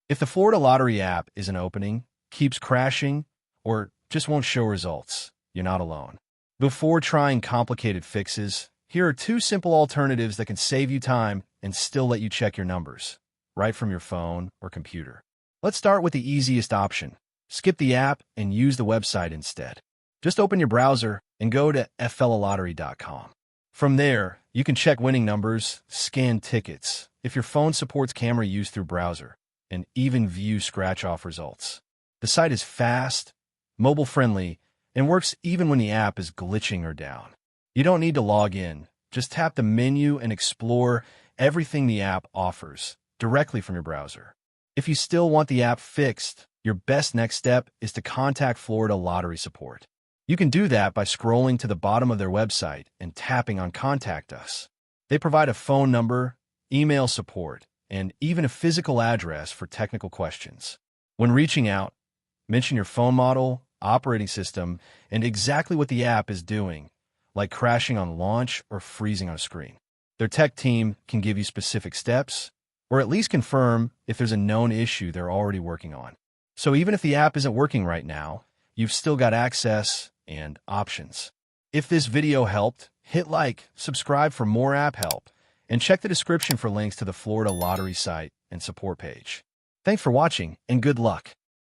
If the Florida Lottery app isn't opening, keeps crashing, or just won't show results, you're not alone. Before trying complicated fixes, here are two simple alternatives that can save you time and still let you check your numbers, right from your phone or computer. Let's start with the easiest option. Skip the app and use the website instead. Just open your browser and go to flolottery.com. From there, you can check winning numbers, scan tickets, if your phone supports camera use through browser, and even view scratch-off results. The site is fast, mobile-friendly, and works even when the app is glitching or down. You don't need to log in. Just tap the menu and explore everything the app offers directly from your browser. If you still want the app fixed, your best next step is to contact Florida Lottery Support. You can do that by scrolling to the bottom of their website and tapping on Contact Us. They provide a phone number, email support, and even a physical address for technical questions. When reaching out, mention your phone model, operating system, and exactly what the app is doing, like crashing on launch or freezing on a screen. Their tech team can give you specific steps, or at least confirm if there's a known issue they're already working on. So even if the app isn't working right now, you've still got access and options. If this video helped, hit like, subscribe for more app help, and check the description for links to the Florida Lottery site and support page. Thanks for watching, and good luck.